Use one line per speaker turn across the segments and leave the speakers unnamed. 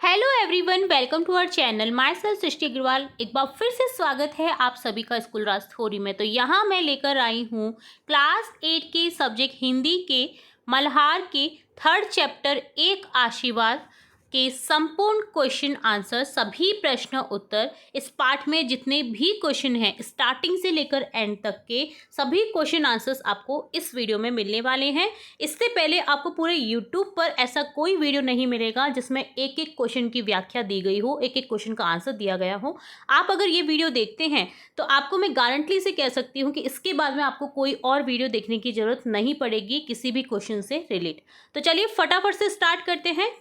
Hello everyone, welcome to our channel. Myself Srishti Agarwal. एक बार फिर से स्वागत है आप सभी का स्कूल राज थ्योरी में। तो यहाँ मैं लेकर आई हूँ क्लास 8 के सब्जेक्ट हिंदी के मल्हार के थर्ड चैप्टर एक आशीर्वाद के संपूर्ण क्वेश्चन आंसर, सभी प्रश्न उत्तर। इस पाठ में जितने भी क्वेश्चन हैं स्टार्टिंग से लेकर एंड तक के सभी क्वेश्चन आंसर्स आपको इस वीडियो में मिलने वाले हैं। इससे पहले आपको पूरे यूट्यूब पर ऐसा कोई वीडियो नहीं मिलेगा जिसमें एक एक क्वेश्चन की व्याख्या दी गई हो, एक एक क्वेश्चन का आंसर दिया गया हो। आप अगर ये वीडियो देखते हैं तो आपको मैं गारंटी से कह सकती हूँ कि इसके बाद में आपको कोई और वीडियो देखने की जरूरत नहीं पड़ेगी किसी भी क्वेश्चन से रिलेट। तो चलिए फटाफट से स्टार्ट करते हैं।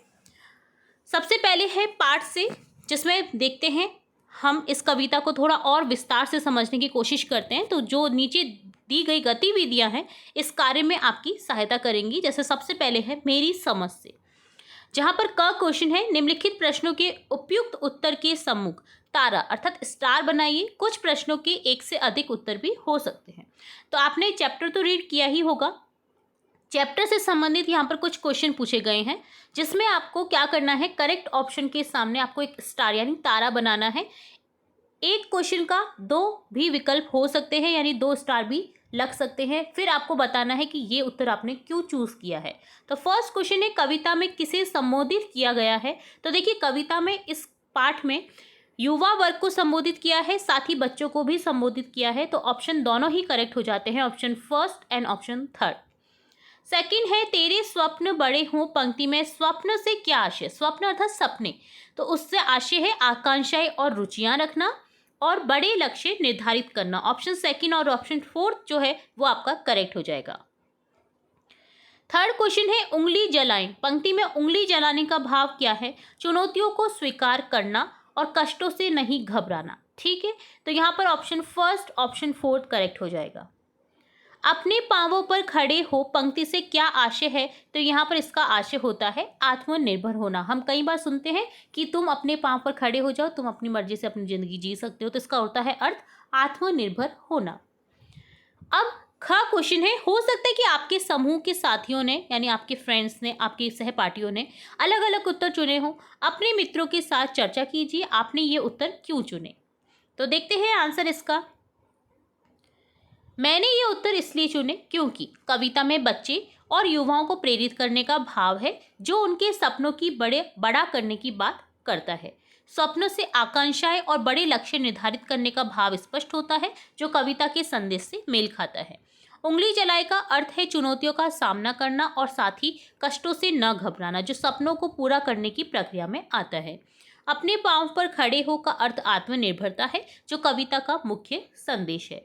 सबसे पहले है पार्ट से, जिसमें देखते हैं हम इस कविता को थोड़ा और विस्तार से समझने की कोशिश करते हैं। तो जो नीचे दी गई गतिविधियां हैं इस कार्य में आपकी सहायता करेंगी। जैसे सबसे पहले है मेरी समझ से, जहां पर क क्वेश्चन है निम्नलिखित प्रश्नों के उपयुक्त उत्तर के सम्मुख तारा अर्थात स्टार बनाइए। कुछ प्रश्नों के एक से अधिक उत्तर भी हो सकते हैं। तो आपने चैप्टर तो रीड किया ही होगा। चैप्टर से संबंधित यहाँ पर कुछ क्वेश्चन पूछे गए हैं जिसमें आपको क्या करना है, करेक्ट ऑप्शन के सामने आपको एक स्टार यानी तारा बनाना है। एक क्वेश्चन का दो भी विकल्प हो सकते हैं यानी 2 स्टार भी लग सकते हैं। फिर आपको बताना है कि ये उत्तर आपने क्यों चूज किया है। तो फर्स्ट क्वेश्चन है कविता में किसे संबोधित किया गया है। तो देखिए कविता में इस पाठ में युवा वर्ग को संबोधित किया है, साथ ही बच्चों को भी संबोधित किया है। तो ऑप्शन दोनों ही करेक्ट हो जाते हैं, option first and option third. Second है तेरे स्वप्न बड़े हों पंक्ति में स्वप्न से क्या आशय। स्वप्न अर्थात सपने, तो उससे आशय है आकांक्षाएं और रुचियां रखना और बड़े लक्ष्य निर्धारित करना। ऑप्शन सेकंड और ऑप्शन फोर्थ जो है वो आपका करेक्ट हो जाएगा। थर्ड क्वेश्चन है उंगली जलाएं पंक्ति में उंगली जलाने का भाव क्या है। चुनौतियों को स्वीकार करना और कष्टों से नहीं घबराना। ठीक है, तो यहाँ पर option first option fourth correct हो जाएगा। अपने पांवों पर खड़े हो पंक्ति से क्या आशय है। तो यहाँ पर इसका आशय होता है आत्मनिर्भर होना। हम कई बार सुनते हैं कि तुम अपने पांव पर खड़े हो जाओ, तुम अपनी मर्जी से अपनी जिंदगी जी सकते हो। तो इसका होता है अर्थ आत्मनिर्भर होना। अब ख क्वेश्चन है, हो सकता है कि आपके समूह के साथियों ने यानी आपके फ्रेंड्स ने, आपके सहपाठियों ने अलग अलग उत्तर चुने हो। अपने मित्रों के साथ चर्चा कीजिए आपने ये उत्तर क्यों चुने। तो देखते हैं आंसर इसका। मैंने ये उत्तर इसलिए चुने क्योंकि कविता में बच्चे और युवाओं को प्रेरित करने का भाव है जो उनके सपनों की बड़ा करने की बात करता है। स्वप्नों से आकांक्षाएं और बड़े लक्ष्य निर्धारित करने का भाव स्पष्ट होता है जो कविता के संदेश से मेल खाता है। उंगली जलाए का अर्थ है चुनौतियों का सामना करना और साथ ही कष्टों से न घबराना जो सपनों को पूरा करने की प्रक्रिया में आता है। अपने पांव पर खड़े हो का अर्थ आत्मनिर्भरता है जो कविता का मुख्य संदेश है।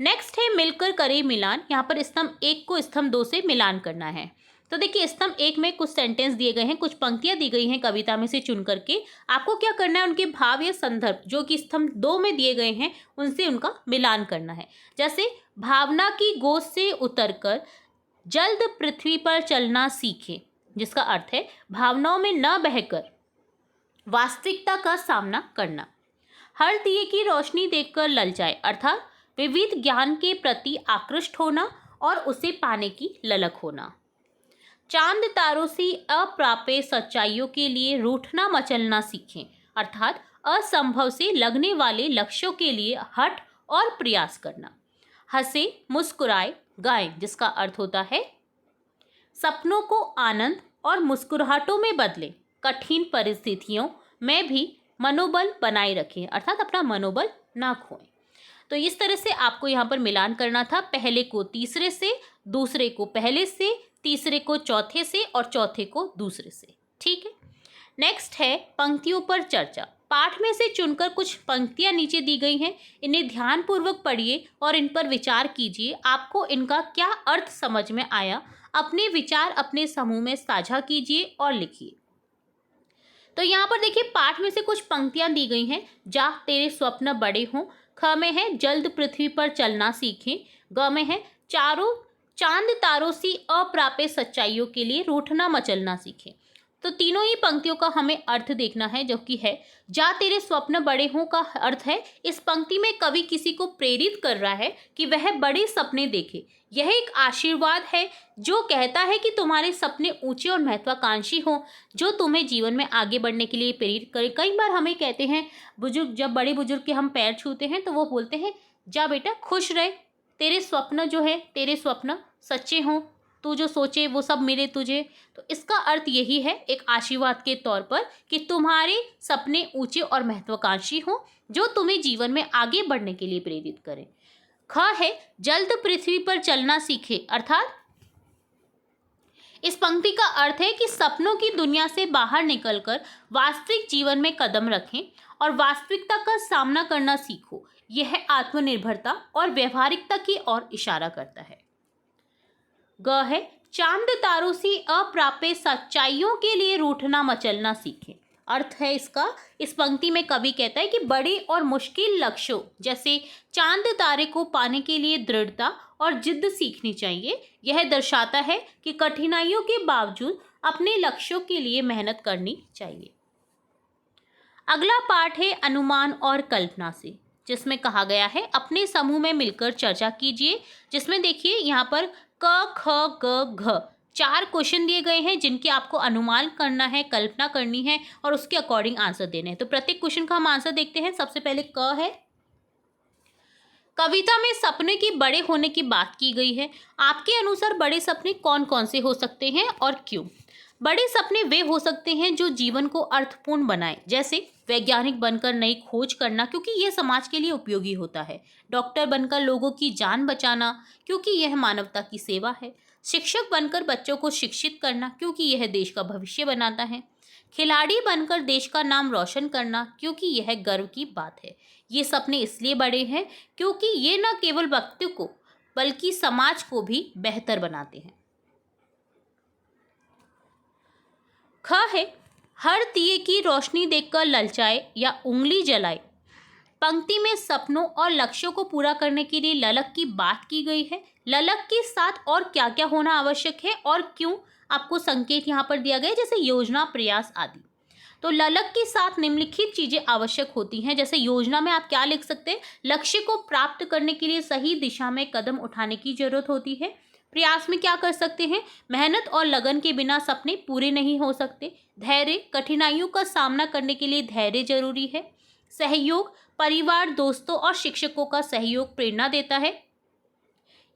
नेक्स्ट है मिलकर करें मिलान। यहाँ पर स्तंभ 1 को स्तंभ 2 से मिलान करना है। तो देखिए स्तंभ 1 में कुछ सेंटेंस दिए गए हैं, कुछ पंक्तियां दी गई हैं कविता में से चुन करके। आपको क्या करना है, उनके भाव या संदर्भ जो कि स्तंभ 2 में दिए गए हैं उनसे उनका मिलान करना है। जैसे भावना की गोद से उतरकर जल्द पृथ्वी पर चलना सीखे, जिसका अर्थ है भावनाओं में न बहकर वास्तविकता का सामना करना। हर दिए की रोशनी देखकर ललचाए अर्थात विविध ज्ञान के प्रति आकृष्ट होना और उसे पाने की ललक होना। चांद तारों से अप्राप्य सच्चाइयों के लिए रूठना मचलना सीखें अर्थात असंभव से लगने वाले लक्ष्यों के लिए हट और प्रयास करना। हंसे मुस्कुराए गाएं, जिसका अर्थ होता है सपनों को आनंद और मुस्कुराहटों में बदलें। कठिन परिस्थितियों में भी मनोबल बनाए रखें अर्थात अपना मनोबल ना खोएं। तो इस तरह से आपको यहाँ पर मिलान करना था, पहले को तीसरे से, दूसरे को पहले से, तीसरे को चौथे से और चौथे को दूसरे से। ठीक है, नेक्स्ट है पंक्तियों पर चर्चा। पाठ में से चुनकर कुछ पंक्तियां नीचे दी गई हैं, इन्हें ध्यानपूर्वक पढ़िए और इन पर विचार कीजिए। आपको इनका क्या अर्थ समझ में आया, अपने विचार अपने समूह में साझा कीजिए और लिखिए। तो यहाँ पर देखिए पाठ में से कुछ पंक्तियां दी गई हैं। जा तेरे स्वप्न बड़े हों, ख में है जल्द पृथ्वी पर चलना सीखें, ग में है चांद तारों सी अप्राप्य सच्चाइयों के लिए रूठना मचलना सीखें। तो तीनों ही पंक्तियों का हमें अर्थ देखना है, जो कि है जा तेरे स्वप्न बड़े हों का अर्थ है इस पंक्ति में कवि किसी को प्रेरित कर रहा है कि वह बड़े सपने देखे। यह एक आशीर्वाद है जो कहता है कि तुम्हारे सपने ऊंचे और महत्वाकांक्षी हों, जो तुम्हें जीवन में आगे बढ़ने के लिए प्रेरित करे। कई बार हमें कहते हैं बुजुर्ग, जब बड़े बुजुर्ग के हम पैर छूते हैं तो वो बोलते हैं जा बेटा खुश रहे, तेरे स्वप्न जो है तेरे स्वप्न सच्चे हों, तू जो सोचे वो सब मिले तुझे। तो इसका अर्थ यही है एक आशीर्वाद के तौर पर कि तुम्हारे सपने ऊंचे और महत्वाकांक्षी हों, जो तुम्हें जीवन में आगे बढ़ने के लिए प्रेरित करें। ख है जल्द पृथ्वी पर चलना सीखे, अर्थात इस पंक्ति का अर्थ है कि सपनों की दुनिया से बाहर निकलकर वास्तविक जीवन में कदम रखें और वास्तविकता का सामना करना सीखो। यह आत्मनिर्भरता और व्यवहारिकता की ओर इशारा करता है। ग है चांद तारों से अप्राप्य सच्चाइयों के लिए रूठना मचलना सीखें। अर्थ है इसका, इस पंक्ति में कवि कहता है कि बड़े और मुश्किल लक्ष्यों जैसे चांद तारे को पाने के लिए दृढ़ता और जिद्द सीखनी चाहिए। यह दर्शाता है कि कठिनाइयों के बावजूद अपने लक्ष्यों के लिए मेहनत करनी चाहिए। अगला पाठ है अनुमान और कल्पना से, जिसमें कहा गया है अपने समूह में मिलकर चर्चा कीजिए। जिसमें देखिए यहाँ पर क ख ग घ 4 क्वेश्चन दिए गए हैं जिनके आपको अनुमान करना है, कल्पना करनी है और उसके अकॉर्डिंग आंसर देने हैं। तो प्रत्येक क्वेश्चन का हम आंसर देखते हैं। सबसे पहले क है, कविता में सपने की बड़े होने की बात की गई है। आपके अनुसार बड़े सपने कौन कौन से हो सकते हैं और क्यों? बड़े सपने वे हो सकते हैं जो जीवन को अर्थपूर्ण बनाए, जैसे वैज्ञानिक बनकर नई खोज करना क्योंकि यह समाज के लिए उपयोगी होता है, डॉक्टर बनकर लोगों की जान बचाना क्योंकि यह मानवता की सेवा है, शिक्षक बनकर बच्चों को शिक्षित करना क्योंकि यह देश का भविष्य बनाता है, खिलाड़ी बनकर देश का नाम रोशन करना क्योंकि यह गर्व की बात है। ये सपने इसलिए बड़े हैं क्योंकि ये न केवल व्यक्ति को बल्कि समाज को भी बेहतर बनाते हैं। ख है हर दिए की रोशनी देखकर ललचाए या उंगली जलाए। पंक्ति में सपनों और लक्ष्यों को पूरा करने के लिए ललक की बात की गई है। ललक के साथ और क्या क्या होना आवश्यक है और क्यों, आपको संकेत यहाँ पर दिया गया है, जैसे योजना, प्रयास आदि। तो ललक के साथ निम्नलिखित चीजें आवश्यक होती हैं। जैसे योजना में आप क्या लिख सकते हैं, लक्ष्य को प्राप्त करने के लिए सही दिशा में कदम उठाने की जरूरत होती है। प्रयास में क्या कर सकते हैं, मेहनत और लगन के बिना सपने पूरे नहीं हो सकते। धैर्य, कठिनाइयों का सामना करने के लिए धैर्य जरूरी है। सहयोग, परिवार, दोस्तों और शिक्षकों का सहयोग प्रेरणा देता है।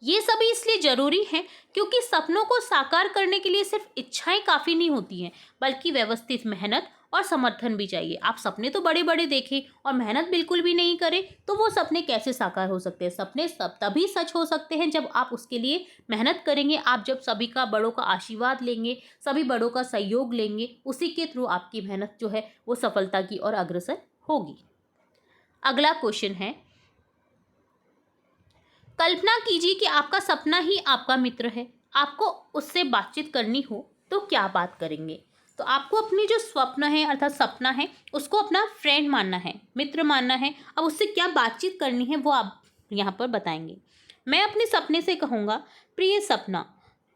ये सभी इसलिए जरूरी हैं क्योंकि सपनों को साकार करने के लिए सिर्फ इच्छाएं काफ़ी नहीं होती हैं, बल्कि व्यवस्थित मेहनत और समर्थन भी चाहिए। आप सपने तो बड़े बड़े देखें और मेहनत बिल्कुल भी नहीं करें तो वो सपने कैसे साकार हो सकते हैं। सपने सब तभी सच हो सकते हैं जब आप उसके लिए मेहनत करेंगे, आप जब सभी का, बड़ों का आशीर्वाद लेंगे, सभी बड़ों का सहयोग लेंगे, उसी के थ्रू आपकी मेहनत जो है वो सफलता की ओर अग्रसर होगी। अगला क्वेश्चन है, कल्पना कीजिए कि आपका सपना ही आपका मित्र है। आपको उससे बातचीत करनी हो तो क्या बात करेंगे? तो आपको अपनी जो स्वप्न है अर्थात सपना है उसको अपना फ्रेंड मानना है, मित्र मानना है। अब उससे क्या बातचीत करनी है वो आप यहाँ पर बताएंगे। मैं अपने सपने से कहूँगा, प्रिय सपना,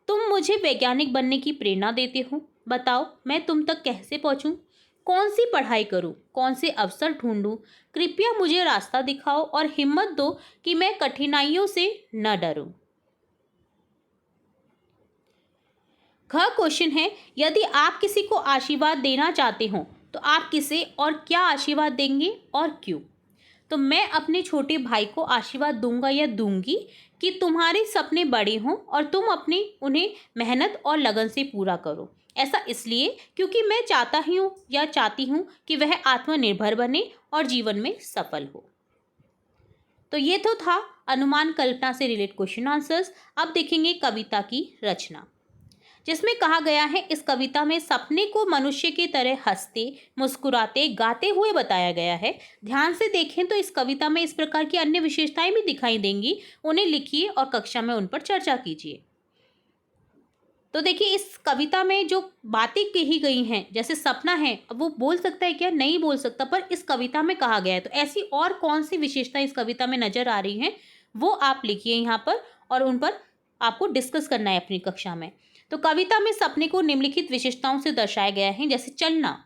तुम मुझे वैज्ञानिक बनने की प्रेरणा देते हो। बताओ मैं तुम तक कैसे पहुँचूँ, कौन सी पढ़ाई करूं, कौन से अवसर ढूंढूं। कृपया मुझे रास्ता दिखाओ और हिम्मत दो कि मैं कठिनाइयों से न डरूं। ख क्वेश्चन है, यदि आप किसी को आशीर्वाद देना चाहते हो तो आप किसे और क्या आशीर्वाद देंगे और क्यों? तो मैं अपने छोटे भाई को आशीर्वाद दूंगा या दूंगी कि तुम्हारे सपने बड़े हों और तुम अपने उन्हें मेहनत और लगन से पूरा करो। ऐसा इसलिए क्योंकि मैं चाहता हूँ या चाहती हूँ कि वह आत्मनिर्भर बने और जीवन में सफल हो। तो ये तो था अनुमान कल्पना से रिलेटेड क्वेश्चन आंसर्स। अब देखेंगे कविता की रचना, जिसमें कहा गया है इस कविता में सपने को मनुष्य की तरह हंसते, मुस्कुराते, गाते हुए बताया गया है। ध्यान से देखें तो इस कविता में इस प्रकार की अन्य विशेषताएं भी दिखाई देंगी। उन्हें लिखिए और कक्षा में उन पर चर्चा कीजिए। तो देखिए इस कविता में जो बातें कही गई हैं, जैसे सपना है, अब वो बोल सकता है क्या? नहीं बोल सकता, पर इस कविता में कहा गया है। तो ऐसी और कौन सी विशेषताएं इस कविता में नजर आ रही हैं वो आप लिखिए यहाँ पर और उन पर आपको डिस्कस करना है अपनी कक्षा में। तो कविता में सपने को निम्नलिखित विशेषताओं से दर्शाया गया है, जैसे चलना,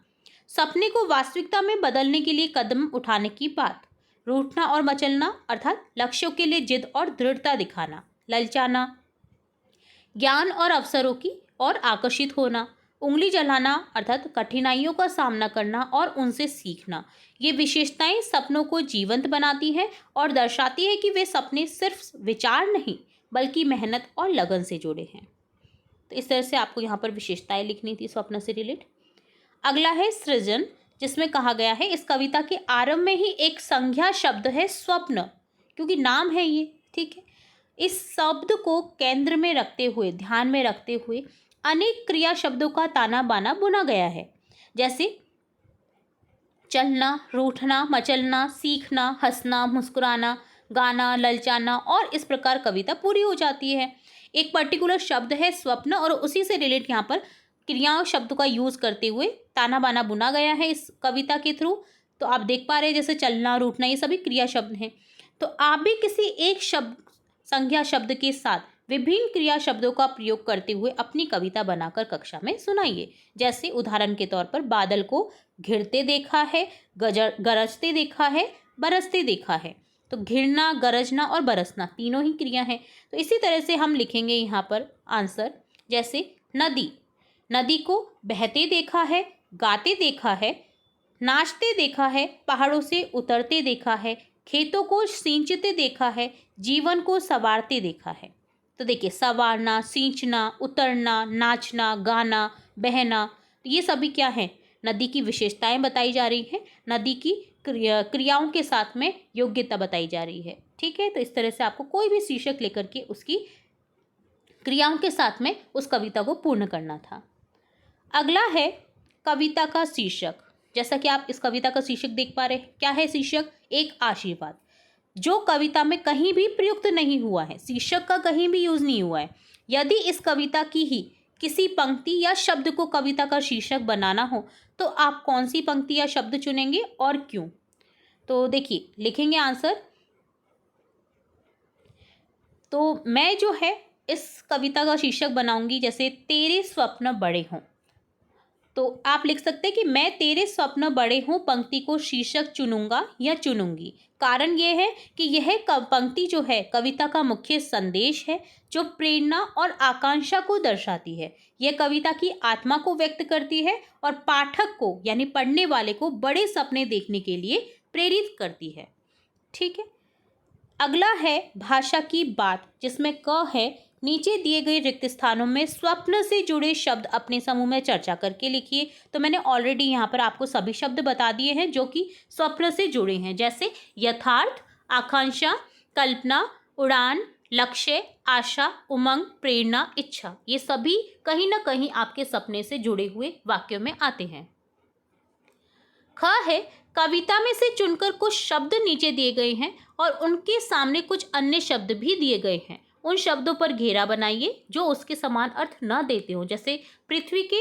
सपने को वास्तविकता में बदलने के लिए कदम उठाने की बात। रूठना और मचलना अर्थात लक्ष्यों के लिए जिद और दृढ़ता दिखाना। ललचाना, ज्ञान और अवसरों की और आकर्षित होना। उंगली जलाना अर्थात कठिनाइयों का सामना करना और उनसे सीखना। ये विशेषताएं सपनों को जीवंत बनाती हैं और दर्शाती है कि वे सपने सिर्फ विचार नहीं बल्कि मेहनत और लगन से जुड़े हैं। तो इस तरह से आपको यहाँ पर विशेषताएं लिखनी थी स्वप्न से रिलेट। अगला है सृजन, जिसमें कहा गया है इस कविता के आरंभ में ही एक संज्ञा शब्द है स्वप्न, क्योंकि नाम है ये, ठीक है। इस शब्द को केंद्र में रखते हुए, ध्यान में रखते हुए अनेक क्रिया शब्दों का ताना बाना बुना गया है, जैसे चलना, रूठना, मचलना, सीखना, हंसना, मुस्कुराना, गाना, ललचाना, और इस प्रकार कविता पूरी हो जाती है। एक पर्टिकुलर शब्द है स्वप्न और उसी से रिलेट यहाँ पर क्रियाओं शब्द का यूज करते हुए ताना बाना बुना गया है इस कविता के थ्रू। तो आप देख पा रहे हैं जैसे चलना, रूठना, ये सभी क्रिया शब्द हैं। तो आप भी किसी एक शब्द, संज्ञा शब्द के साथ विभिन्न क्रिया शब्दों का प्रयोग करते हुए अपनी कविता बनाकर कक्षा में सुनाइए। जैसे उदाहरण के तौर पर बादल को घिरते देखा है, गरजते देखा है, बरसते देखा है। तो घिरना, गरजना और बरसना तीनों ही क्रिया हैं। तो इसी तरह से हम लिखेंगे यहाँ पर आंसर, जैसे नदी, नदी को बहते देखा है, गाते देखा है, नाचते देखा है, पहाड़ों से उतरते देखा है, खेतों को सींचते देखा है, जीवन को संवारते देखा है। तो देखिए, संवारना, सींचना, उतरना, नाचना, गाना, बहना, तो ये सभी क्या है, नदी की विशेषताएं बताई जा रही हैं, नदी की क्रियाओं के साथ में योग्यता बताई जा रही है, ठीक है। तो इस तरह से आपको कोई भी शीर्षक लेकर के उसकी क्रियाओं के साथ में उस कविता को पूर्ण करना था। अगला है कविता का शीर्षक। जैसा कि आप इस कविता का शीर्षक देख पा रहे हैं, क्या है शीर्षक? एक आशीर्वाद, जो कविता में कहीं भी प्रयुक्त नहीं हुआ है, शीर्षक का कहीं भी यूज नहीं हुआ है। यदि इस कविता की ही किसी पंक्ति या शब्द को कविता का शीर्षक बनाना हो तो आप कौन सी पंक्ति या शब्द चुनेंगे और क्यों? तो देखिए, लिखेंगे आंसर। तो मैं जो है इस कविता का शीर्षक बनाऊंगी जैसे तेरे स्वप्न बड़े हों। तो आप लिख सकते हैं कि मैं तेरे स्वप्न बड़े हों पंक्ति को शीर्षक चुनूंगा या चुनूंगी। कारण ये है कि यह पंक्ति जो है कविता का मुख्य संदेश है, जो प्रेरणा और आकांक्षा को दर्शाती है। यह कविता की आत्मा को व्यक्त करती है और पाठक को यानी पढ़ने वाले को बड़े सपने देखने के लिए प्रेरित करती है, ठीक है। अगला है भाषा की बात, जिसमें क है। नीचे दिए गए रिक्त स्थानों में स्वप्न से जुड़े शब्द अपने समूह में चर्चा करके लिखिए। तो मैंने ऑलरेडी यहाँ पर आपको सभी शब्द बता दिए हैं जो कि स्वप्न से जुड़े हैं, जैसे यथार्थ, आकांक्षा, कल्पना, उड़ान, लक्ष्य, आशा, उमंग, प्रेरणा, इच्छा। ये सभी कहीं ना कहीं आपके सपने से जुड़े हुए वाक्यों में आते हैं। ख है कविता में से चुनकर कुछ शब्द नीचे दिए गए हैं और उनके सामने कुछ अन्य शब्द भी दिए गए हैं। उन शब्दों पर घेरा बनाइए जो उसके समान अर्थ न देते हो, जैसे पृथ्वी के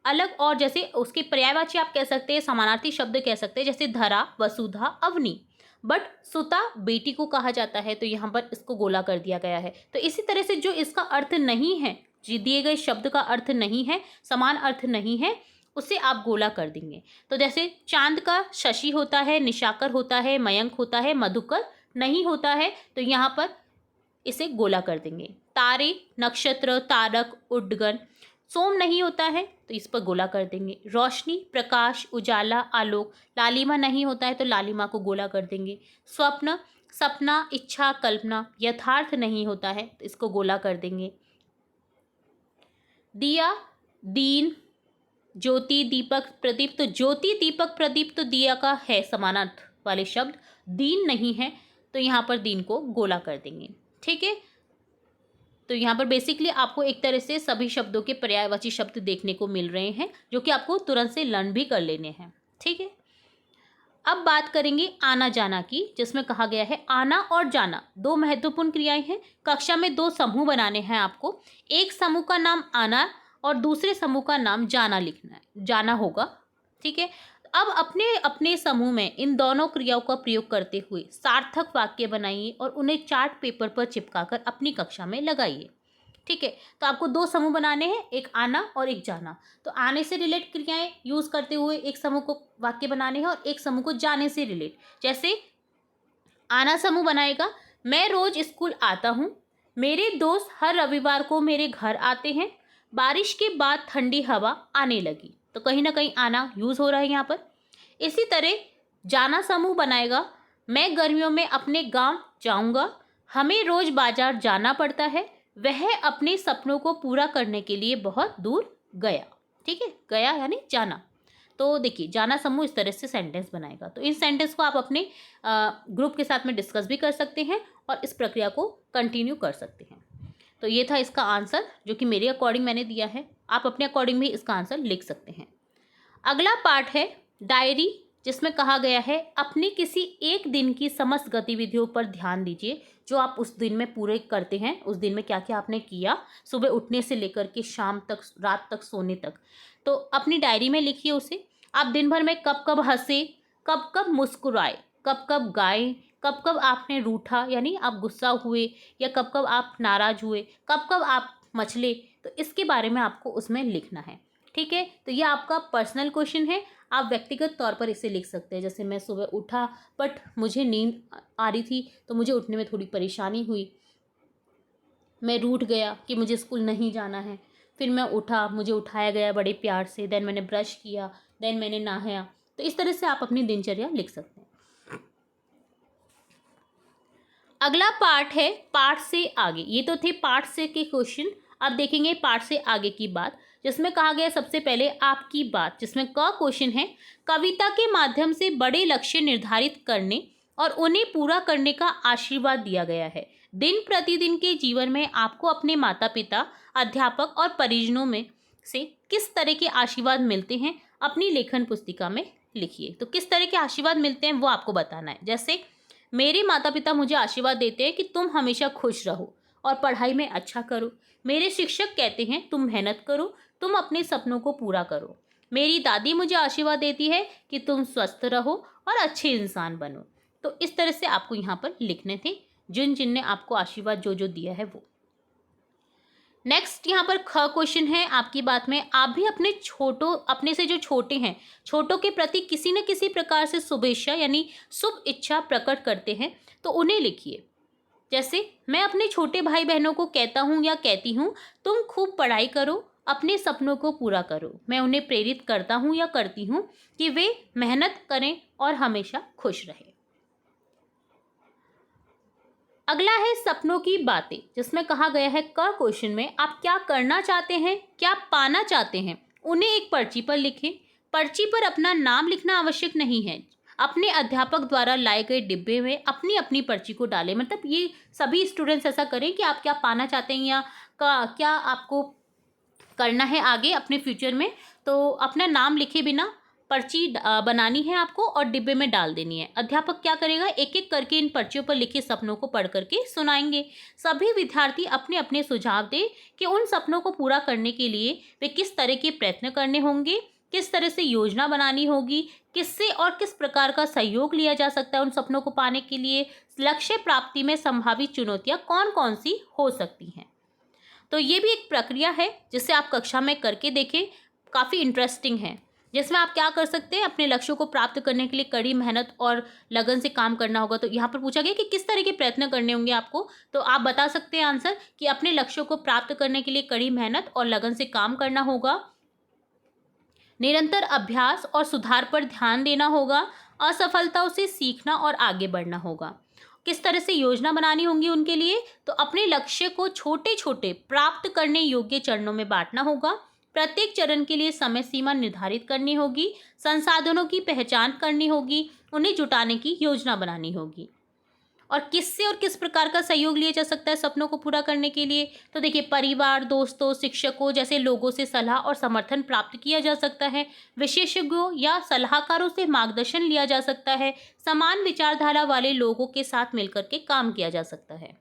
अलग, और जैसे उसके पर्यायवाची आप कह सकते हैं, समानार्थी शब्द कह सकते हैं, जैसे धरा, वसुधा, अवनी। बट सुता बेटी को कहा जाता है, तो यहाँ पर इसको गोला कर दिया गया है। तो इसी तरह से जो इसका अर्थ नहीं है, जो दिए गए शब्द का अर्थ नहीं है, समान अर्थ नहीं है, उसे आप गोला कर देंगे। तो जैसे चांद का शशि होता है, निशाकर होता है, मयंक होता है, मधुकर नहीं होता है, तो यहाँ पर इसे गोला कर देंगे। तारे, नक्षत्र, तारक, उड्डगन, सोम नहीं होता है तो इस पर गोला कर देंगे। रोशनी, प्रकाश, उजाला, आलोक, लालिमा नहीं होता है तो लालिमा को गोला कर देंगे। स्वप्न, सपना, इच्छा, कल्पना, यथार्थ नहीं होता है तो इसको गोला कर देंगे। दिया, दीन, ज्योति, दीपक, प्रदीप, तो ज्योति, दीपक, प्रदीप तो दिया का है समानार्थ वाले शब्द, दीन नहीं है तो यहाँ पर दीन को गोला कर देंगे, ठीक है। तो यहाँ पर बेसिकली आपको एक तरह से सभी शब्दों के पर्यायवाची शब्द देखने को मिल रहे हैं जो कि आपको तुरंत से लर्न भी कर लेने हैं, ठीक है। अब बात करेंगे आना जाना की, जिसमें कहा गया है आना और जाना दो महत्वपूर्ण क्रियाएं हैं। कक्षा में दो समूह बनाने हैं आपको, एक समूह का नाम आना और दूसरे समूह का नाम जाना लिखना है, जाना होगा, ठीक है। अब अपने अपने समूह में इन दोनों क्रियाओं का प्रयोग करते हुए सार्थक वाक्य बनाइए और उन्हें चार्ट पेपर पर चिपकाकर अपनी कक्षा में लगाइए। ठीक है। तो आपको 2 समूह बनाने हैं, एक आना और एक जाना। तो आने से रिलेट क्रियाएं यूज करते हुए एक समूह को वाक्य बनाने हैं और एक समूह को जाने से रिलेट। जैसे आना समूह बनाएगा, मैं रोज स्कूल आता हूँ, मेरे दोस्त हर रविवार को मेरे घर आते हैं, बारिश के बाद ठंडी हवा आने लगी। तो कहीं ना कहीं आना यूज हो रहा है यहाँ पर। इसी तरह जाना समूह बनाएगा, मैं गर्मियों में अपने गांव जाऊंगा, हमें रोज बाजार जाना पड़ता है, वह अपने सपनों को पूरा करने के लिए बहुत दूर गया। ठीक है, गया यानी जाना। तो देखिए जाना समूह इस तरह से सेंटेंस बनाएगा। तो इस सेंटेंस को आप अपने ग्रुप के साथ में डिस्कस भी कर सकते हैं और इस प्रक्रिया को कंटिन्यू कर सकते हैं। तो ये था इसका आंसर जो कि मेरे अकॉर्डिंग मैंने दिया है। आप अपने अकॉर्डिंग भी इसका आंसर लिख सकते हैं। अगला पार्ट है डायरी, जिसमें कहा गया है अपनी किसी एक दिन की समस्त गतिविधियों पर ध्यान दीजिए जो आप उस दिन में पूरे करते हैं। उस दिन में क्या क्या आपने किया, सुबह उठने से लेकर के शाम तक, रात तक सोने तक। तो अपनी डायरी में लिखिए उसे। आप दिन भर में कब कब हंसे, कब कब मुस्कुराए, कब कब गाए, कब कब आपने रूठा यानी आप गुस्सा हुए, या कब कब आप नाराज हुए, कब कब आप मचले। तो इसके बारे में आपको उसमें लिखना है। ठीक है, तो ये आपका पर्सनल क्वेश्चन है। आप व्यक्तिगत तौर पर इसे लिख सकते हैं। जैसे मैं सुबह उठा बट मुझे नींद आ रही थी तो मुझे उठने में थोड़ी परेशानी हुई, मैं रूठ गया कि मुझे स्कूल नहीं जाना है, फिर मैं उठा, मुझे उठाया गया बड़े प्यार से, देन मैंने ब्रश किया, देन मैंने नहाया। तो इस तरह से आप अपनी दिनचर्या लिख सकते हैं। अगला पार्ट है पार्ट से आगे। ये तो थे पार्ट से के क्वेश्चन। अब देखेंगे पार्ट से आगे की बात, जिसमें कहा गया सबसे पहले आपकी बात, जिसमें क क्वेश्चन है कविता के माध्यम से बड़े लक्ष्य निर्धारित करने और उन्हें पूरा करने का आशीर्वाद दिया गया है। दिन प्रतिदिन के जीवन में आपको अपने माता पिता, अध्यापक और परिजनों में से किस तरह के आशीर्वाद मिलते हैं, अपनी लेखन पुस्तिका में लिखिए। तो किस तरह के आशीर्वाद मिलते हैं वो आपको बताना है। जैसे मेरे माता पिता मुझे आशीर्वाद देते हैं कि तुम हमेशा खुश रहो और पढ़ाई में अच्छा करो। मेरे शिक्षक कहते हैं तुम मेहनत करो, तुम अपने सपनों को पूरा करो। मेरी दादी मुझे आशीर्वाद देती है कि तुम स्वस्थ रहो और अच्छे इंसान बनो। तो इस तरह से आपको यहाँ पर लिखने थे जिन जिन ने आपको आशीर्वाद जो जो दिया है वो। नेक्स्ट यहाँ पर ख क्वेश्चन है आपकी बात में, आप भी अपने से जो छोटे हैं, छोटों के प्रति किसी न किसी प्रकार से शुभेच्छा यानी शुभ इच्छा प्रकट करते हैं, तो उन्हें लिखिए। जैसे मैं अपने छोटे भाई बहनों को कहता हूँ या कहती हूँ तुम खूब पढ़ाई करो, अपने सपनों को पूरा करो। मैं उन्हें प्रेरित करता हूँ या करती हूँ कि वे मेहनत करें और हमेशा खुश रहें। अगला है सपनों की बातें, जिसमें कहा गया है क क्वेश्चन में आप क्या करना चाहते हैं, क्या पाना चाहते हैं, उन्हें एक पर्ची पर लिखें। पर्ची पर अपना नाम लिखना आवश्यक नहीं है। अपने अध्यापक द्वारा लाए गए डिब्बे में अपनी अपनी पर्ची को डालें। मतलब ये सभी स्टूडेंट्स ऐसा करें कि आप क्या पाना चाहते हैं या क्या आपको करना है आगे अपने फ्यूचर में। तो अपना नाम लिखे बिना पर्ची बनानी है आपको और डिब्बे में डाल देनी है। अध्यापक क्या करेगा, एक एक करके इन पर्चियों पर लिखे सपनों को पढ़ करके सुनाएंगे। सभी विद्यार्थी अपने अपने सुझाव दें कि उन सपनों को पूरा करने के लिए वे किस तरह के प्रयत्न करने होंगे, किस तरह से योजना बनानी होगी, किससे और किस प्रकार का सहयोग लिया जा सकता है उन सपनों को पाने के लिए, लक्ष्य प्राप्ति में संभावित चुनौतियां कौन कौन सी हो सकती हैं। तो ये भी एक प्रक्रिया है जिसे आप कक्षा में करके देखें, काफ़ी इंटरेस्टिंग है, जिसमें आप क्या कर सकते हैं, अपने लक्ष्यों को प्राप्त करने के लिए कड़ी मेहनत और लगन से काम करना होगा। तो यहाँ पर पूछा गया कि किस तरह के प्रयत्न करने होंगे आपको, तो आप बता सकते हैं आंसर कि अपने लक्ष्यों को प्राप्त करने के लिए कड़ी मेहनत और लगन से काम करना होगा, निरंतर अभ्यास और सुधार पर ध्यान देना होगा, असफलताओं से सीखना और आगे बढ़ना होगा। किस तरह से योजना बनानी होगी उनके लिए, तो अपने लक्ष्य को छोटे छोटे प्राप्त करने योग्य चरणों में बांटना होगा। प्रत्येक चरण के लिए समय सीमा निर्धारित करनी होगी, संसाधनों की पहचान करनी होगी, उन्हें जुटाने की योजना बनानी होगी। और किससे और किस प्रकार का सहयोग लिया जा सकता है सपनों को पूरा करने के लिए, तो देखिए परिवार, दोस्तों, शिक्षकों जैसे लोगों से सलाह और समर्थन प्राप्त किया जा सकता है। विशेषज्ञों या सलाहकारों से मार्गदर्शन लिया जा सकता है। समान विचारधारा वाले लोगों के साथ मिलकर के काम किया जा सकता है।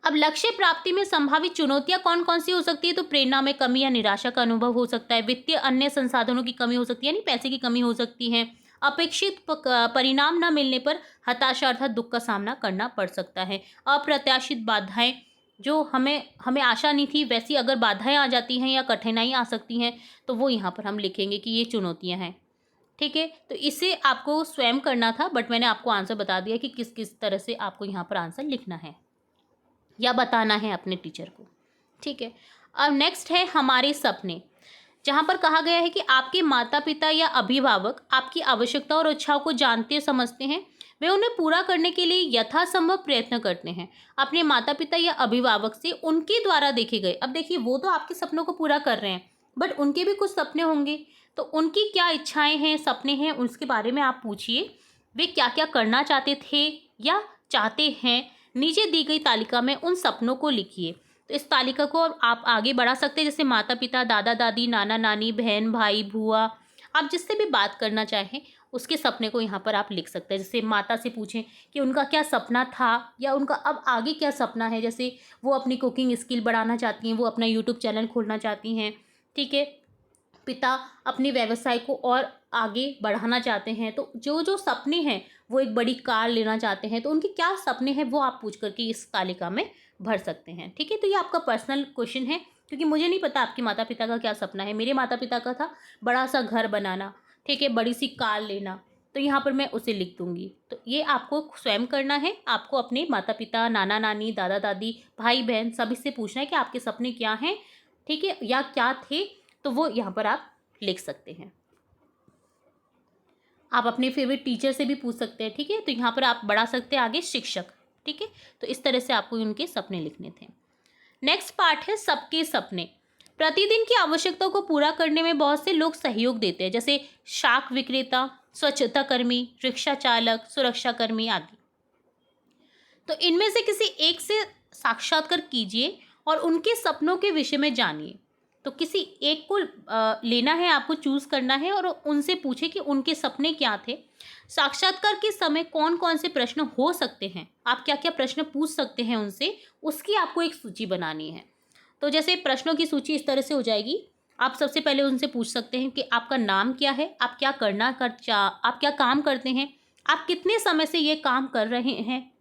अब लक्ष्य प्राप्ति में संभावित चुनौतियां कौन कौन सी हो सकती है, तो प्रेरणा में कमी या निराशा का अनुभव हो सकता है, वित्तीय अन्य संसाधनों की कमी हो सकती है यानी पैसे की कमी हो सकती है, अपेक्षित परिणाम न मिलने पर हताशा अर्थात दुख का सामना करना पड़ सकता है, अप्रत्याशित बाधाएं जो हमें हमें आशा नहीं थी वैसी अगर बाधाएं आ जाती हैं या कठिनाई आ सकती हैं, तो वो यहाँ पर हम लिखेंगे कि ये चुनौतियाँ हैं। ठीक है, तो इसे आपको स्वयं करना था, बट मैंने आपको आंसर बता दिया कि किस किस तरह से आपको यहाँ पर आंसर लिखना है या बताना है अपने टीचर को। ठीक है, अब नेक्स्ट है हमारे सपने, जहाँ पर कहा गया है कि आपके माता पिता या अभिभावक आपकी आवश्यकता और इच्छाओं को जानते समझते हैं, वे उन्हें पूरा करने के लिए यथासंभव प्रयत्न करते हैं। अपने माता पिता या अभिभावक से उनके द्वारा देखे गए, अब देखिए वो तो आपके सपनों को पूरा कर रहे हैं, बट उनके भी कुछ सपने होंगे, तो उनकी क्या इच्छाएं हैं, सपने हैं, उसके बारे में आप पूछिए। वे क्या क्या करना चाहते थे या चाहते हैं, नीचे दी गई तालिका में उन सपनों को लिखिए। तो इस तालिका को आप आगे बढ़ा सकते हैं, जैसे माता पिता, दादा दादी, नाना नानी, बहन भाई, बुआ, आप जिससे भी बात करना चाहें उसके सपने को यहाँ पर आप लिख सकते हैं। जैसे माता से पूछें कि उनका क्या सपना था या उनका अब आगे क्या सपना है, जैसे वो अपनी कुकिंग स्किल बढ़ाना चाहती हैं, वो अपना यूट्यूब चैनल खोलना चाहती हैं। ठीक है, पिता अपने व्यवसाय को और आगे बढ़ाना चाहते हैं, तो जो जो सपने हैं, वो एक बड़ी कार लेना चाहते हैं, तो उनके क्या सपने हैं वो आप पूछ करके इस तालिका में भर सकते हैं। ठीक है, तो ये आपका पर्सनल क्वेश्चन है, क्योंकि मुझे नहीं पता आपके माता पिता का क्या सपना है। मेरे माता पिता का था बड़ा सा घर बनाना, ठीक है, बड़ी सी कार लेना, तो यहाँ पर मैं उसे लिख दूंगी। तो ये आपको स्वयं करना है, आपको अपने माता पिता, नाना नानी, दादा दादी, भाई बहन सभी से पूछना है कि आपके सपने क्या हैं, ठीक है, या क्या थे, तो वो यहाँ पर आप लिख सकते हैं। आप अपने फेवरेट टीचर से भी पूछ सकते हैं। ठीक है, तो यहाँ पर आप बढ़ा सकते हैं आगे शिक्षक। ठीक है, तो इस तरह से आपको उनके सपने लिखने थे। नेक्स्ट पार्ट है सबके सपने। प्रतिदिन की आवश्यकताओं को पूरा करने में बहुत से लोग सहयोग देते हैं, जैसे शाक विक्रेता, स्वच्छता कर्मी, रिक्शा चालक, सुरक्षा कर्मी आदि। तो इनमें से किसी एक से साक्षात्कार कीजिए और उनके सपनों के विषय में जानिए। तो किसी एक को लेना है, आपको चूज करना है और उनसे पूछे कि उनके सपने क्या थे। साक्षात्कार के समय कौन कौन से प्रश्न हो सकते हैं, आप क्या क्या प्रश्न पूछ सकते हैं उनसे, उसकी आपको एक सूची बनानी है। तो जैसे प्रश्नों की सूची इस तरह से हो जाएगी। आप सबसे पहले उनसे पूछ सकते हैं कि आपका नाम क्या है, आप क्या काम करते हैं, आप कितने समय से ये काम कर रहे हैं,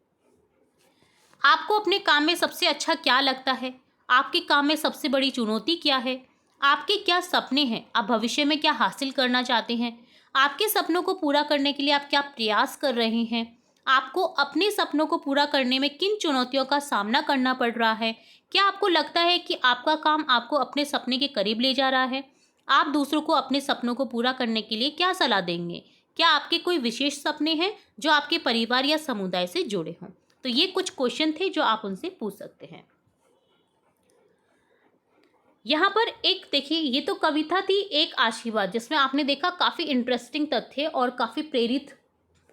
आपको अपने काम में सबसे अच्छा क्या लगता है, आपके काम में सबसे बड़ी चुनौती क्या है, आपके क्या सपने हैं, आप भविष्य में क्या हासिल करना चाहते हैं, आपके सपनों को पूरा करने के लिए आप क्या प्रयास कर रहे हैं, आपको अपने सपनों को पूरा करने में किन चुनौतियों का सामना करना पड़ रहा है, क्या आपको लगता है कि आपका काम आपको अपने सपने के करीब ले जा रहा है, आप दूसरों को अपने सपनों को पूरा करने के लिए क्या सलाह देंगे, क्या आपके कोई विशेष सपने हैं जो आपके परिवार या समुदाय से जुड़े हों। तो ये कुछ क्वेश्चन थे जो आप उनसे पूछ सकते हैं। यहाँ पर एक देखिए, ये तो कविता थी एक आशीर्वाद, जिसमें आपने देखा काफ़ी इंटरेस्टिंग तथ्य और काफ़ी प्रेरित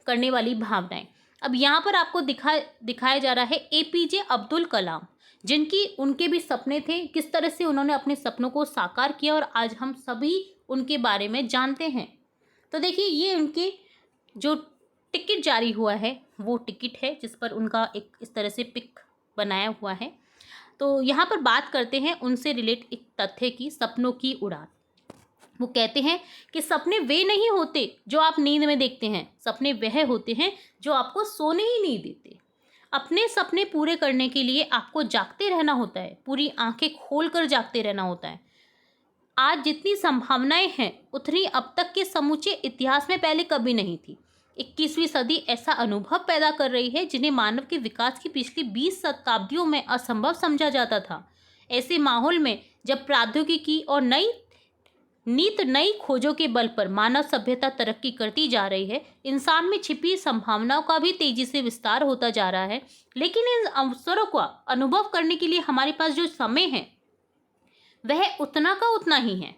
करने वाली भावनाएं। अब यहाँ पर आपको दिखाया जा रहा है एपीजे अब्दुल कलाम, जिनकी उनके भी सपने थे, किस तरह से उन्होंने अपने सपनों को साकार किया और आज हम सभी उनके बारे में जानते हैं। तो देखिए, ये उनके जो टिकट जारी हुआ है वो टिकट है, जिस पर उनका एक इस तरह से पिक बनाया हुआ है। तो यहाँ पर बात करते हैं उनसे रिलेट एक तथ्य की, सपनों की उड़ान। वो कहते हैं कि सपने वे नहीं होते जो आप नींद में देखते हैं, सपने वह होते हैं जो आपको सोने ही नहीं देते। अपने सपने पूरे करने के लिए आपको जागते रहना होता है, पूरी आंखें खोलकर जागते रहना होता है। आज जितनी संभावनाएं हैं उतनी अब तक के समूचे इतिहास में पहले कभी नहीं थी। 21वीं सदी ऐसा अनुभव पैदा कर रही है जिन्हें मानव के विकास की पिछली 20 शताब्दियों में असंभव समझा जाता था। ऐसे माहौल में जब प्रौद्योगिकी और नई खोजों के बल पर मानव सभ्यता तरक्की करती जा रही है, इंसान में छिपी संभावनाओं का भी तेजी से विस्तार होता जा रहा है। लेकिन इन अवसरों का अनुभव करने के लिए हमारे पास जो समय है वह उतना का उतना ही है।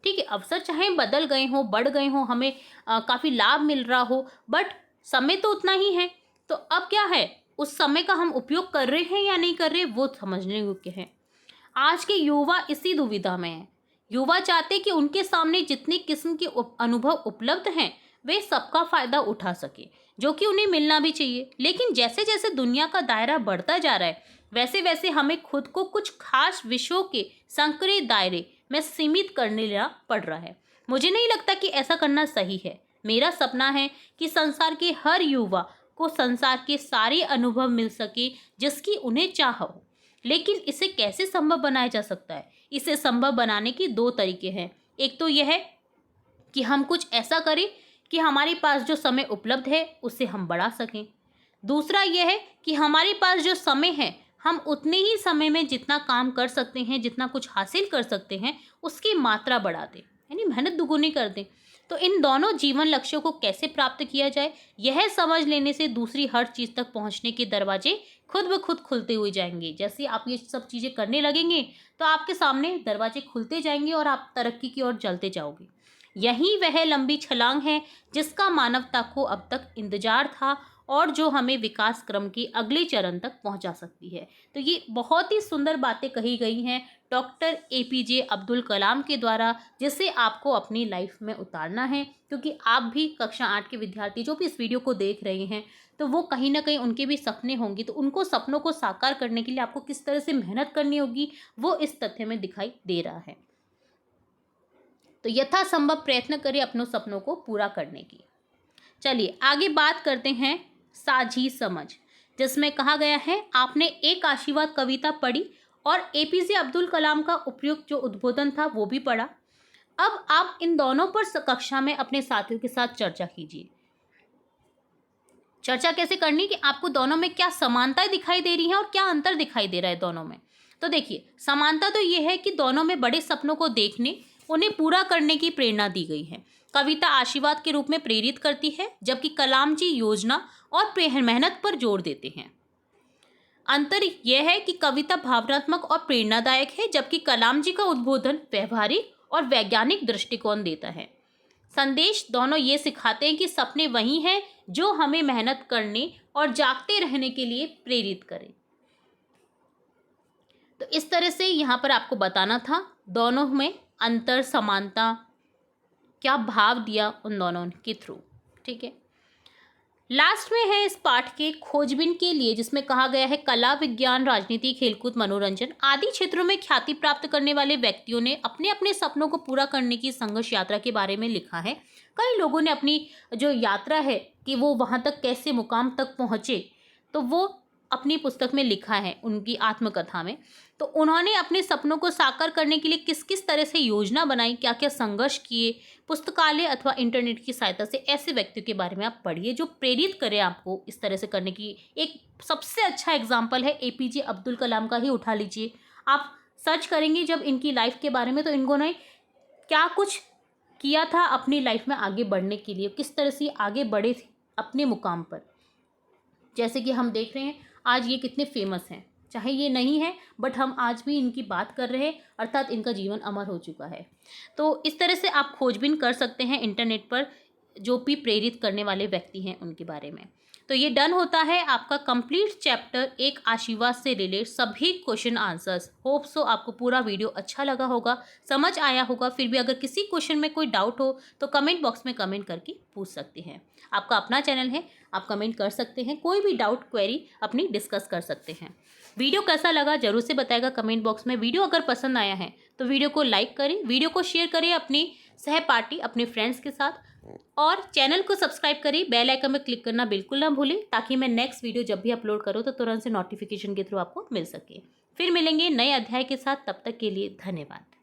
ठीक है, अवसर चाहे बदल गए हों, बढ़ गए हों, हमें काफ़ी लाभ मिल रहा हो, बट समय तो उतना ही है। तो अब क्या है, उस समय का हम उपयोग कर रहे हैं या नहीं कर रहे, वो समझने योग्य है। आज के युवा इसी दुविधा में है। युवा चाहते कि उनके सामने जितनी किस्म के अनुभव उपलब्ध हैं वे सबका फ़ायदा उठा सके, जो कि उन्हें मिलना भी चाहिए। लेकिन जैसे जैसे दुनिया का दायरा बढ़ता जा रहा है, वैसे वैसे हमें खुद को कुछ खास विषयों के संकरे दायरे में सीमित करने लेना पड़ रहा है। मुझे नहीं लगता कि ऐसा करना सही है। मेरा सपना है कि संसार के हर युवा को संसार के सारे अनुभव मिल सके जिसकी उन्हें चाह हो। लेकिन इसे कैसे संभव बनाया जा सकता है? इसे संभव बनाने के 2 तरीके हैं। एक तो यह है कि हम कुछ ऐसा करें कि हमारे पास जो समय उपलब्ध है उसे हम बढ़ा सकें। दूसरा यह है कि हमारे पास जो समय है, हम उतने ही समय में जितना काम कर सकते हैं, जितना कुछ हासिल कर सकते हैं, उसकी मात्रा बढ़ा दें, यानी मेहनत दुगुनी कर दें। तो इन दोनों जीवन लक्ष्यों को कैसे प्राप्त किया जाए, यह समझ लेने से दूसरी हर चीज़ तक पहुंचने के दरवाजे खुद ब खुद खुलते हुए जाएंगे। जैसे आप ये सब चीज़ें करने लगेंगे तो आपके सामने दरवाजे खुलते जाएंगे और आप तरक्की की ओर चलते जाओगे। यही वह लंबी छलांग है जिसका मानवता को अब तक इंतजार था और जो हमें विकास क्रम के अगले चरण तक पहुंचा सकती है। तो ये बहुत ही सुंदर बातें कही गई हैं डॉक्टर एपीजे अब्दुल कलाम के द्वारा, जिसे आपको अपनी लाइफ में उतारना है, क्योंकि आप भी कक्षा 8 के विद्यार्थी जो भी इस वीडियो को देख रहे हैं, तो वो कहीं ना कहीं उनके भी सपने होंगे। तो उनको सपनों को साकार करने के लिए आपको किस तरह से मेहनत करनी होगी, वो इस तथ्य में दिखाई दे रहा है। तो यथासंभव प्रयत्न करें अपनों सपनों को पूरा करने की। चलिए आगे बात करते हैं साझी समझ, जिसमें कहा गया है आपने एक आशीर्वाद कविता पढ़ी और एपीजे अब्दुल कलाम का उपयुक्त जो उद्बोधन था वो भी पढ़ा। अब आप इन दोनों पर कक्षा में अपने साथियों के साथ चर्चा कीजिए। चर्चा कैसे करनी कि आपको दोनों में क्या समानताएं दिखाई दे रही हैं और क्या अंतर दिखाई दे रहा है दोनों में। तो देखिए, समानता तो ये है कि दोनों में बड़े सपनों को देखने, उन्हें पूरा करने की प्रेरणा दी गई है। कविता आशीर्वाद के रूप में प्रेरित करती है, जबकि कलाम जी योजना और मेहनत पर जोर देते हैं। अंतर यह है कि कविता भावनात्मक और प्रेरणादायक है, जबकि कलाम जी का उद्बोधन व्यवहारिक और वैज्ञानिक दृष्टिकोण देता है। संदेश दोनों ये सिखाते हैं कि सपने वही हैं जो हमें मेहनत करने और जागते रहने के लिए प्रेरित करें। तो इस तरह से यहाँ पर आपको बताना था दोनों में अंतर, समानता, क्या भाव दिया उन दोनों के थ्रू। ठीक है, लास्ट में है इस पाठ के खोजबीन के लिए, जिसमें कहा गया है कला, विज्ञान, राजनीति, खेलकूद, मनोरंजन आदि क्षेत्रों में ख्याति प्राप्त करने वाले व्यक्तियों ने अपने अपने सपनों को पूरा करने की संघर्ष यात्रा के बारे में लिखा है। कई लोगों ने अपनी जो यात्रा है कि वो वहाँ तक कैसे मुकाम तक पहुँचे, तो वो अपनी पुस्तक में लिखा है, उनकी आत्मकथा में। तो उन्होंने अपने सपनों को साकार करने के लिए किस किस तरह से योजना बनाई, क्या क्या संघर्ष किए, पुस्तकालय अथवा इंटरनेट की सहायता से ऐसे व्यक्तियों के बारे में आप पढ़िए जो प्रेरित करें आपको इस तरह से करने की। एक सबसे अच्छा एग्जाम्पल है एपीजे अब्दुल कलाम का ही उठा लीजिए। आप सर्च करेंगे जब इनकी लाइफ के बारे में, तो इन्होंने क्या कुछ किया था अपनी लाइफ में आगे बढ़ने के लिए, किस तरह से आगे बढ़े थे अपने मुकाम पर। जैसे कि हम देख रहे हैं आज ये कितने फेमस हैं, चाहे ये नहीं है बट हम आज भी इनकी बात कर रहे हैं, अर्थात इनका जीवन अमर हो चुका है। तो इस तरह से आप खोजबीन कर सकते हैं इंटरनेट पर जो भी प्रेरित करने वाले व्यक्ति हैं उनके बारे में। तो ये डन होता है आपका कंप्लीट चैप्टर एक आशीर्वाद से रिलेट सभी क्वेश्चन आंसर्स। होप सो आपको पूरा वीडियो अच्छा लगा होगा, समझ आया होगा। फिर भी अगर किसी क्वेश्चन में कोई डाउट हो तो कमेंट बॉक्स में कमेंट करके पूछ सकते हैं। आपका अपना चैनल है, आप कमेंट कर सकते हैं, कोई भी डाउट क्वेरी अपनी डिस्कस कर सकते हैं। वीडियो कैसा लगा जरूर से बताएगा कमेंट बॉक्स में। वीडियो अगर पसंद आया है तो वीडियो को लाइक करें, वीडियो को शेयर करें अपनी सहपाठी, अपने फ्रेंड्स के साथ, और चैनल को सब्सक्राइब करें। बेल आइकन में क्लिक करना बिल्कुल ना भूलें, ताकि मैं नेक्स्ट वीडियो जब भी अपलोड करूँ तो तुरंत से नोटिफिकेशन के थ्रू आपको मिल सके। फिर मिलेंगे नए अध्याय के साथ, तब तक के लिए धन्यवाद।